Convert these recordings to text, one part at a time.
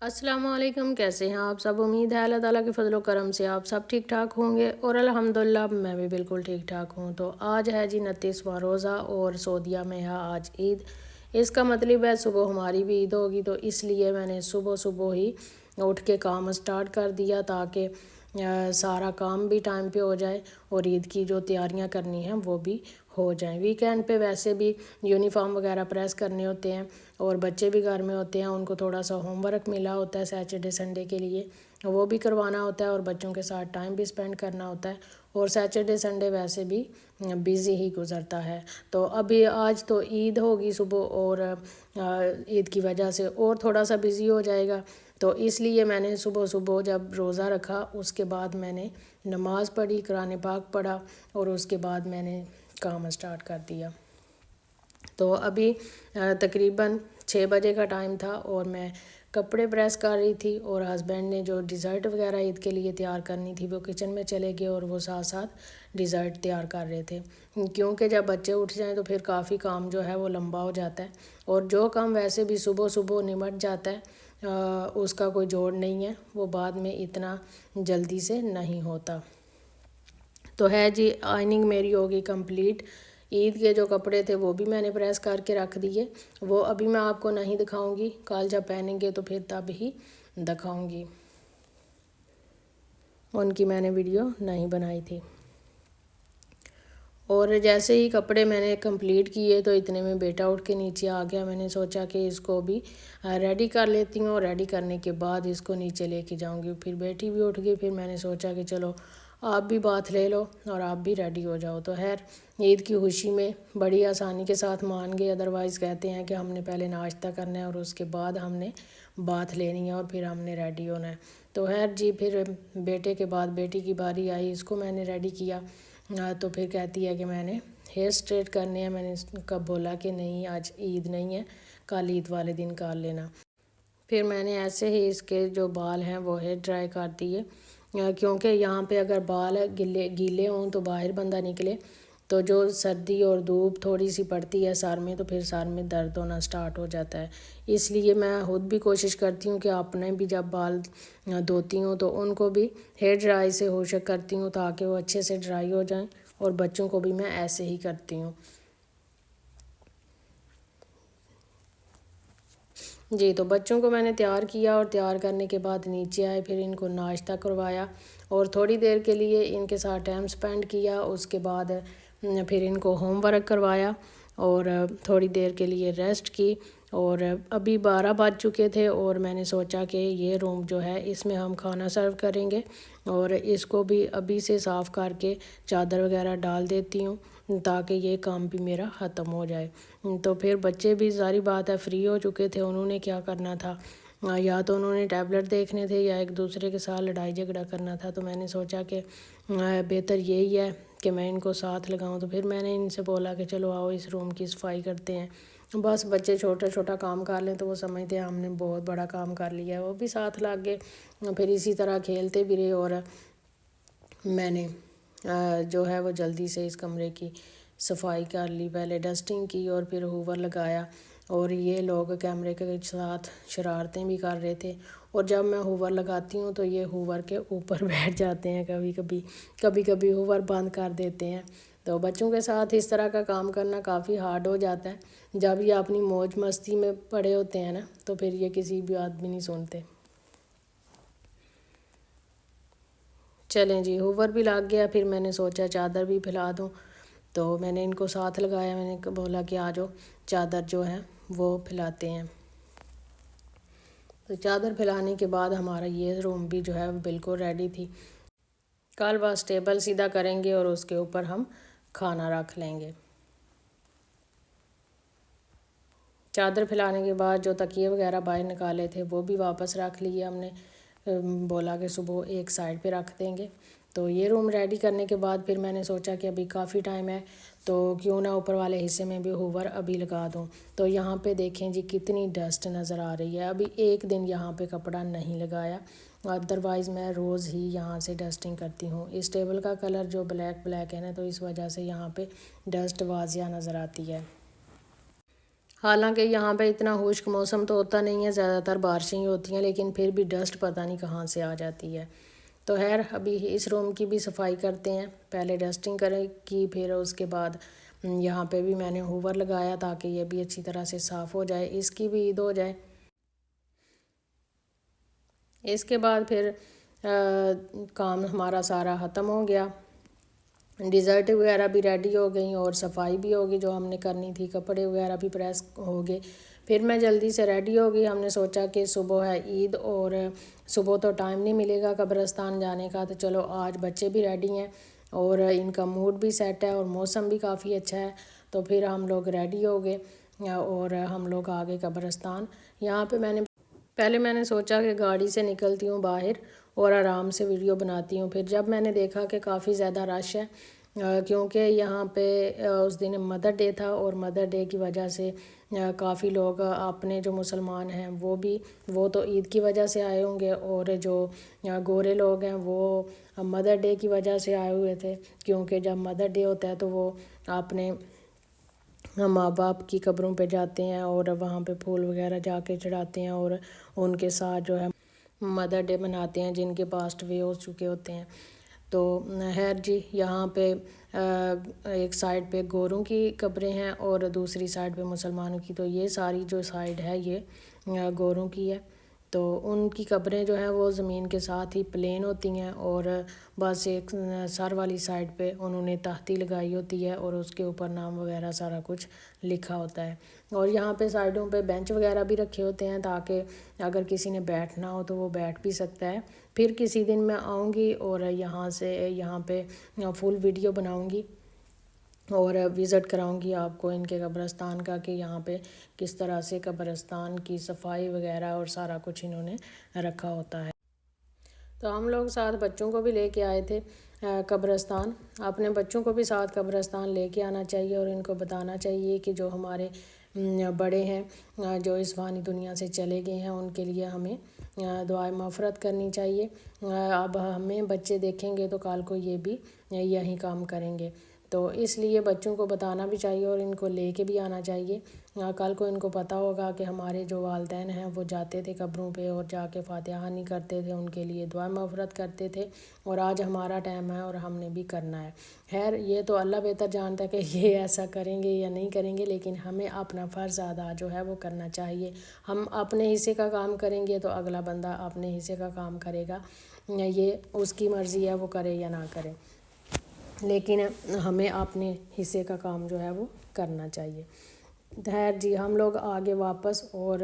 अस्सलाम वालेकुम। कैसे हैं आप सब? उम्मीद है अल्लाह ताला के फजलो करम से आप सब ठीक ठाक होंगे और अल्हम्दुलिल्लाह मैं भी बिल्कुल ठीक ठाक हूँ। तो आज है जी 29वां रोज़ा और सऊदीया में है आज ईद। इसका मतलब है सुबह हमारी भी ईद होगी, तो इसलिए मैंने सुबह सुबह ही उठ के काम स्टार्ट कर दिया ताकि सारा काम भी टाइम पे हो जाए और ईद की जो तैयारियां करनी हैं वो भी हो जाएं। वीकेंड पे वैसे भी यूनिफॉर्म वगैरह प्रेस करने होते हैं और बच्चे भी घर में होते हैं, उनको थोड़ा सा होमवर्क मिला होता है सैटरडे संडे के लिए, वो भी करवाना होता है और बच्चों के साथ टाइम भी स्पेंड करना होता है। और सैटरडे संडे वैसे भी बिज़ी ही गुज़रता है। तो अभी आज तो ईद होगी सुबह और ईद की वजह से और थोड़ा सा बिज़ी हो जाएगा। तो इसलिए मैंने सुबह सुबह जब रोज़ा रखा उसके बाद मैंने नमाज़ पढ़ी, कुरान पाक पढ़ा और उसके बाद मैंने काम स्टार्ट कर दिया। तो अभी तकरीबन 6 बजे का टाइम था और मैं कपड़े प्रेस कर रही थी और हस्बैंड ने जो डिज़र्ट वगैरह ईद के लिए तैयार करनी थी वो किचन में चले गए और वो साथ साथ डिज़र्ट तैयार कर रहे थे, क्योंकि जब बच्चे उठ जाएं तो फिर काफ़ी काम जो है वो लंबा हो जाता है और जो काम वैसे भी सुबह सुबह निमट जाता है उसका कोई जोड़ नहीं है, वो बाद में इतना जल्दी से नहीं होता। तो है जी, आयनिंग मेरी होगी कंप्लीट। ईद के जो कपड़े थे वो भी मैंने प्रेस करके रख दिए, वो अभी मैं आपको नहीं दिखाऊंगी, कल जब पहनेंगे तो फिर तब ही दिखाऊंगी, उनकी मैंने वीडियो नहीं बनाई थी। और जैसे ही कपड़े मैंने कंप्लीट किए तो इतने में बेटा उठ के नीचे आ गया। मैंने सोचा कि इसको भी रेडी कर लेती हूँ और रेडी करने के बाद इसको नीचे लेके जाऊँगी। फिर बेटी भी उठ गई, फिर मैंने सोचा कि चलो आप भी बात ले लो और आप भी रेडी हो जाओ। तो खैर ईद की खुशी में बड़ी आसानी के साथ मान गए, अदरवाइज़ कहते हैं कि हमने पहले नाश्ता करना है और उसके बाद हमने बात लेनी है और फिर हमने रेडी होना है। तो खैर जी, फिर बेटे के बाद बेटी की बारी आई, इसको मैंने रेडी किया। तो फिर कहती है कि मैंने हेयर स्ट्रेट करने हैं। मैंने कब बोला कि नहीं आज ईद नहीं है, कल ईद वाले दिन कर लेना। फिर मैंने ऐसे ही इसके जो बाल हैं वो हेयर ड्राई कर दिए, क्योंकि यहाँ पे अगर बाल गीले गीले हों तो बाहर बंदा निकले तो जो सर्दी और धूप थोड़ी सी पड़ती है सर में तो फिर सर में दर्द होना स्टार्ट हो जाता है। इसलिए मैं खुद भी कोशिश करती हूँ कि अपने भी जब बाल धोती हूँ तो उनको भी हेयर ड्राई से खुशक करती हूँ ताकि वो अच्छे से ड्राई हो जाएं, और बच्चों को भी मैं ऐसे ही करती हूँ। जी, तो बच्चों को मैंने तैयार किया और तैयार करने के बाद नीचे आए, फिर इनको नाश्ता करवाया और थोड़ी देर के लिए इनके साथ टाइम स्पेंड किया। उसके बाद फिर इनको होमवर्क करवाया और थोड़ी देर के लिए रेस्ट की। और अभी 12 बज चुके थे और मैंने सोचा कि ये रूम जो है इसमें हम खाना सर्व करेंगे और इसको भी अभी से साफ़ करके चादर वगैरह डाल देती हूँ ताकि ये काम भी मेरा ख़त्म हो जाए। तो फिर बच्चे भी सारी बात है फ्री हो चुके थे, उन्होंने क्या करना था, या तो उन्होंने टैबलेट देखने थे या एक दूसरे के साथ लड़ाई झगड़ा करना था। तो मैंने सोचा कि बेहतर यही है कि मैं इनको साथ लगाऊं। तो फिर मैंने इनसे बोला कि चलो आओ इस रूम की सफाई करते हैं। बस बच्चे छोटा छोटा काम कर लें तो वो समझते हैं हमने बहुत बड़ा काम कर लिया है, वो भी साथ लग गए। फिर इसी तरह खेलते भी रहे और मैंने जो है वो जल्दी से इस कमरे की सफाई कर ली, पहले डस्टिंग की और फिर हूवर लगाया। और ये लोग कैमरे के साथ शरारतें भी कर रहे थे और जब मैं हूवर लगाती हूँ तो ये हूवर के ऊपर बैठ जाते हैं, कभी कभी हूवर बंद कर देते हैं। तो बच्चों के साथ इस तरह का काम करना काफ़ी हार्ड हो जाता है। जब ये अपनी मौज मस्ती में पड़े होते हैं ना तो फिर ये किसी भी आदमी नहीं सुनते। चलें जी, हूवर भी लग गया, फिर मैंने सोचा चादर भी फैला दूँ। तो मैंने इनको साथ लगाया, मैंने बोला कि आ जाओ चादर जो है वो फैलाते हैं। तो चादर फैलाने के बाद हमारा ये रूम भी जो है बिल्कुल रेडी थी। कल बस टेबल सीधा करेंगे और उसके ऊपर हम खाना रख लेंगे। चादर फैलाने के बाद जो तकिए वगैरह बाहर निकाले थे वो भी वापस रख लिए हमने, बोला कि सुबह एक साइड पे रख देंगे। तो ये रूम रेडी करने के बाद फिर मैंने सोचा कि अभी काफ़ी टाइम है तो क्यों ना ऊपर वाले हिस्से में भी हूवर अभी लगा दूं। तो यहाँ पे देखें जी कितनी डस्ट नज़र आ रही है। अभी एक दिन यहाँ पे कपड़ा नहीं लगाया, अदरवाइज़ मैं रोज़ ही यहाँ से डस्टिंग करती हूँ। इस टेबल का कलर जो ब्लैक ब्लैक है ना तो इस वजह से यहाँ पे डस्ट वाजिया नज़र आती है। हालांकि यहाँ पे इतना खुश्क मौसम तो होता नहीं है, ज़्यादातर बारिशें ही होती हैं, लेकिन फिर भी डस्ट पता नहीं कहाँ से आ जाती है। तो खैर अभी इस रूम की भी सफाई करते हैं, पहले डस्टिंग करें फिर उसके बाद यहाँ पे भी मैंने हूवर लगाया ताकि ये भी अच्छी तरह से साफ़ हो जाए, इसकी भी ईद हो जाए। इसके बाद फिर काम हमारा सारा ख़त्म हो गया, डिज़र्ट वगैरह भी रेडी हो गई और सफाई भी होगी जो हमने करनी थी, कपड़े वगैरह भी प्रेस हो गए। फिर मैं जल्दी से रेडी हो गई, हमने सोचा कि सुबह है ईद और सुबह तो टाइम नहीं मिलेगा कब्रिस्तान जाने का, तो चलो आज बच्चे भी रेडी हैं और इनका मूड भी सेट है और मौसम भी काफ़ी अच्छा है। तो फिर हम लोग रेडी हो गए और हम लोग आ गए कब्रिस्तान। यहाँ पे मैंने सोचा कि गाड़ी से निकलती हूँ बाहर और आराम से वीडियो बनाती हूँ। फिर जब मैंने देखा कि काफ़ी ज़्यादा रश है, क्योंकि यहाँ पे उस दिन मदर डे था और मदर डे की वजह से काफ़ी लोग अपने जो मुसलमान हैं वो तो ईद की वजह से आए होंगे और जो गोरे लोग हैं वो मदर डे की वजह से आए हुए थे, क्योंकि जब मदर डे होता है तो वो अपने माँ बाप की कब्रों पे जाते हैं और वहाँ पे फूल वगैरह जाके चढ़ाते हैं और उनके साथ जो है मदर डे मनाते हैं जिनके पास्ट वे हो चुके होते हैं। तो खैर जी, यहाँ पे एक साइड पे गोरों की कब्रें हैं और दूसरी साइड पे मुसलमानों की। तो ये सारी जो साइड है ये गोरों की है। तो उनकी कब्रें जो हैं वो ज़मीन के साथ ही प्लेन होती हैं और बस एक सर वाली साइड पे उन्होंने तख्ती लगाई होती है और उसके ऊपर नाम वगैरह सारा कुछ लिखा होता है। और यहाँ पे साइडों पे बेंच वगैरह भी रखे होते हैं ताकि अगर किसी ने बैठना हो तो वो बैठ भी सकता है। फिर किसी दिन मैं आऊँगी और यहाँ पे फुल वीडियो बनाऊँगी और विज़िट कराऊंगी आपको इनके कब्रिस्तान का कि यहाँ पे किस तरह से कब्रिस्तान की सफाई वगैरह और सारा कुछ इन्होंने रखा होता है। तो हम लोग साथ बच्चों को भी लेके आए थे कब्रिस्तान। अपने बच्चों को भी साथ कब्रिस्तान लेके आना चाहिए और इनको बताना चाहिए कि जो हमारे बड़े हैं जो इस फ़ानी दुनिया से चले गए हैं उनके लिए हमें दुआए मग़फ़िरत करनी चाहिए। अब हमें बच्चे देखेंगे तो कल को ये भी यही काम करेंगे, तो इसलिए बच्चों को बताना भी चाहिए और इनको लेके भी आना चाहिए। कल को इनको पता होगा कि हमारे जो वालिदैन हैं वो जाते थे कब्रों पे और जाके फातिहानी करते थे, उनके लिए दुआ मग़फ़िरत करते थे और आज हमारा टाइम है और हमने भी करना है। खैर ये तो अल्लाह बेहतर जानता है कि ये ऐसा करेंगे या नहीं करेंगे, लेकिन हमें अपना फ़र्ज़ अदा जो है वो करना चाहिए। हम अपने हिस्से का काम करेंगे तो अगला बंदा अपने हिस्से का काम करेगा, ये उसकी मर्ज़ी है वो करे या ना करे, लेकिन हमें अपने हिस्से का काम जो है वो करना चाहिए। खैर जी, हम लोग आगे वापस और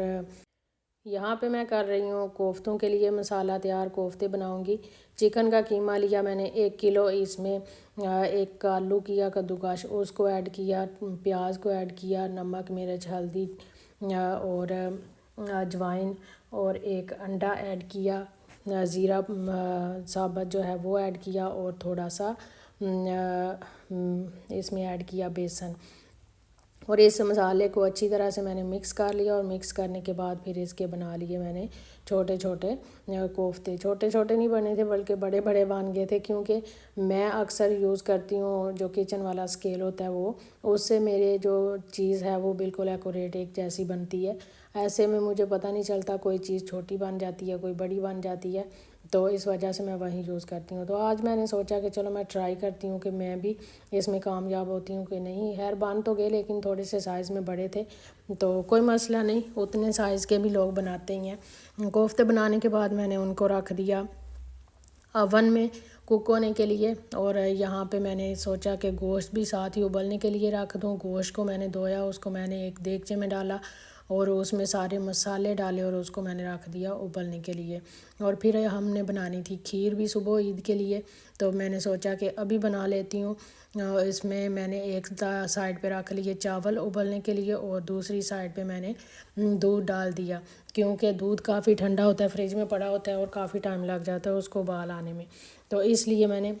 यहाँ पे मैं कर रही हूँ कोफ्तों के लिए मसाला तैयार, कोफ्ते बनाऊँगी। चिकन का कीमा लिया मैंने 1 किलो, इसमें एक आलू किया कद्दूकश, उसको ऐड किया, प्याज को ऐड किया, नमक मिर्च हल्दी और अजवाइन और एक अंडा ऐड किया, ज़ीरा साबुत जो है वो ऐड किया और थोड़ा सा इसमें ऐड किया बेसन और इस मसाले को अच्छी तरह से मैंने मिक्स कर लिया और मिक्स करने के बाद फिर इसके बना लिए मैंने छोटे छोटे कोफ्ते। छोटे छोटे नहीं बने थे बल्कि बड़े बड़े बन गए थे, क्योंकि मैं अक्सर यूज़ करती हूँ जो किचन वाला स्केल होता है वो, उससे मेरे जो चीज़ है वो बिल्कुल एक्यूरेट एक जैसी बनती है। ऐसे में मुझे पता नहीं चलता, कोई चीज़ छोटी बन जाती है कोई बड़ी बन जाती है, तो इस वजह से मैं वही यूज़ करती हूँ। तो आज मैंने सोचा कि चलो मैं ट्राई करती हूँ कि मैं भी इसमें कामयाब होती हूँ कि नहीं। खैर बन तो गए लेकिन थोड़े से साइज़ में बड़े थे, तो कोई मसला नहीं, उतने साइज़ के भी लोग बनाते ही हैं। कोफ्ते बनाने के बाद मैंने उनको रख दिया अवन में कुक होने के लिए और यहाँ पे मैंने सोचा कि गोश्त भी साथ ही उबलने के लिए रख दूँ। गोश्त को मैंने धोया, उसको मैंने एक देगचे में डाला और उसमें सारे मसाले डाले और उसको मैंने रख दिया उबलने के लिए। और फिर हमने बनानी थी खीर भी सुबह ईद के लिए, तो मैंने सोचा कि अभी बना लेती हूँ। इसमें मैंने एक साइड पे रख लिए चावल उबलने के लिए और दूसरी साइड पे मैंने दूध डाल दिया, क्योंकि दूध काफ़ी ठंडा होता है, फ्रिज में पड़ा होता है और काफ़ी टाइम लग जाता है उसको उबाल आने में। तो इसलिए मैंने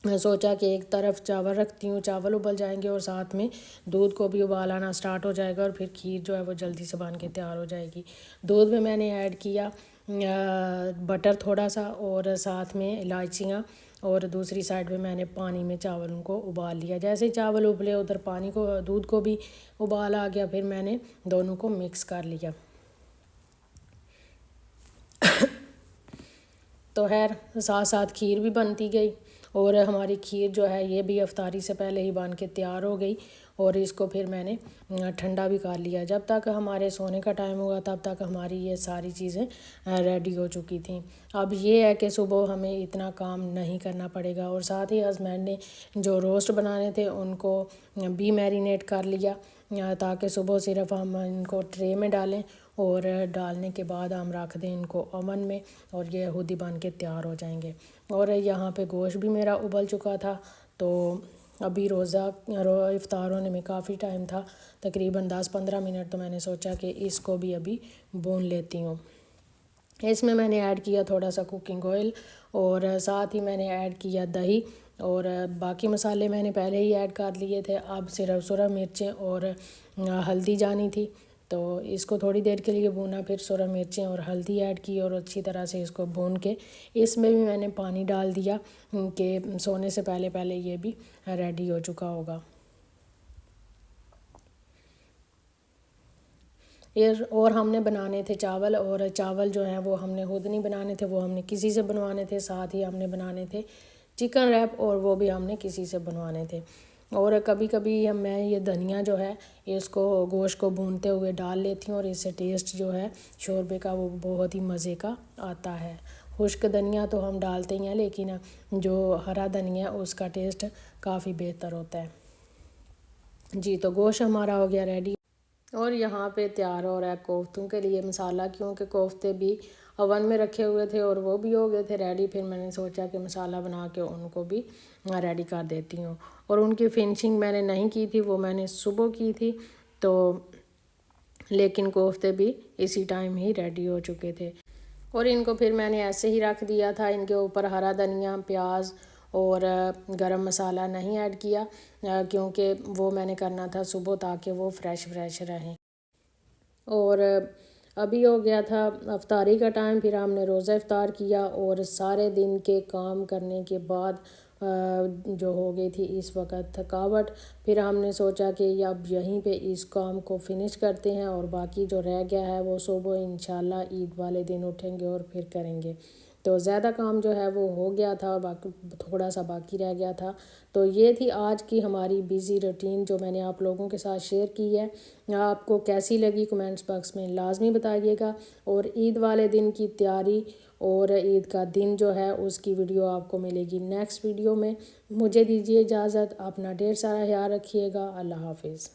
सोचा कि एक तरफ चावल रखती हूँ, चावल उबल जाएंगे और साथ में दूध को भी उबाल आना स्टार्ट हो जाएगा और फिर खीर जो है वो जल्दी से बन के तैयार हो जाएगी। दूध में मैंने ऐड किया बटर थोड़ा सा और साथ में इलायचियाँ और दूसरी साइड पे मैंने पानी में चावलों को उबाल लिया। जैसे ही चावल उबले उधर पानी को दूध को भी उबाल आ गया, फिर मैंने दोनों को मिक्स कर लिया। तो खैर साथ साथ खीर भी बनती गई और हमारी खीर जो है ये भी इफ्तारी से पहले ही बन के तैयार हो गई। और इसको फिर मैंने ठंडा भी कर लिया। जब तक हमारे सोने का टाइम हुआ तब तक हमारी ये सारी चीज़ें रेडी हो चुकी थी। अब ये है कि सुबह हमें इतना काम नहीं करना पड़ेगा। और साथ ही हस्बैंड ने जो रोस्ट बनाने थे उनको भी मैरिनेट कर लिया, ताकि सुबह सिर्फ हम इनको ट्रे में डालें और डालने के बाद हम रख दें इनको ओवन में और ये खुद ही बन के तैयार हो जाएंगे। और यहाँ पे गोश्त भी मेरा उबल चुका था। तो अभी इफ़्तार होने में काफ़ी टाइम था, तकरीबन 10-15 मिनट। तो मैंने सोचा कि इसको भी अभी भून लेती हूँ। इसमें मैंने ऐड किया थोड़ा सा कुकिंग ऑयल और साथ ही मैंने ऐड किया दही और बाकी मसाले मैंने पहले ही ऐड कर लिए थे। अब सिर्फ सुरख मिर्चें और हल्दी जानी थी, तो इसको थोड़ी देर के लिए भूना, फिर सुरख मिर्चें और हल्दी ऐड की और अच्छी तरह से इसको भून के इसमें भी मैंने पानी डाल दिया कि सोने से पहले पहले ये भी रेडी हो चुका होगा। और हमने बनाने थे चावल, और चावल जो हैं वो हमने खुद नहीं बनाने थे, वो हमने किसी से बनवाने थे। साथ ही हमने बनाने थे चिकन रैप और वो भी हमने किसी से बनवाने थे। और कभी कभी मैं ये धनिया जो है इसको गोश्त को भूनते हुए डाल लेती हूँ और इससे टेस्ट जो है शोरबे का वो बहुत ही मज़े का आता है। खुश्क धनिया तो हम डालते ही हैं, लेकिन जो हरा धनिया उसका टेस्ट काफ़ी बेहतर होता है। जी, तो गोश्त हमारा हो गया रेडी और यहाँ पे तैयार हो रहा है कोफ्तों के लिए मसाला, क्योंकि कोफ्ते भी ओवन में रखे हुए थे और वो भी हो गए थे रेडी। फिर मैंने सोचा कि मसाला बना के उनको भी रेडी कर देती हूँ। और उनकी फिनिशिंग मैंने नहीं की थी, वो मैंने सुबह की थी। तो लेकिन कोफ्ते भी इसी टाइम ही रेडी हो चुके थे और इनको फिर मैंने ऐसे ही रख दिया था। इनके ऊपर हरा धनिया, प्याज और गरम मसाला नहीं ऐड किया, क्योंकि वो मैंने करना था सुबह ताकि वो फ्रेश रहें। और अभी हो गया था अफ्तारी का टाइम, फिर हमने रोज़ा इफ्तार किया और सारे दिन के काम करने के बाद जो हो गई थी इस वक्त थकावट। फिर हमने सोचा कि अब यहीं पे इस काम को फिनिश करते हैं और बाकी जो रह गया है वो सुबह इंशाल्लाह ईद वाले दिन उठेंगे और फिर करेंगे। तो ज़्यादा काम जो है वो हो गया था, बाकी थोड़ा सा बाकी रह गया था। तो ये थी आज की हमारी बिज़ी रूटीन जो मैंने आप लोगों के साथ शेयर की है। आपको कैसी लगी कमेंट्स बॉक्स में लाजमी बताइएगा। और ईद वाले दिन की तैयारी और ईद का दिन जो है उसकी वीडियो आपको मिलेगी नेक्स्ट वीडियो में। मुझे दीजिए इजाज़त, अपना ढेर सारा ख्याल रखिएगा। अल्लाह हाफिज़।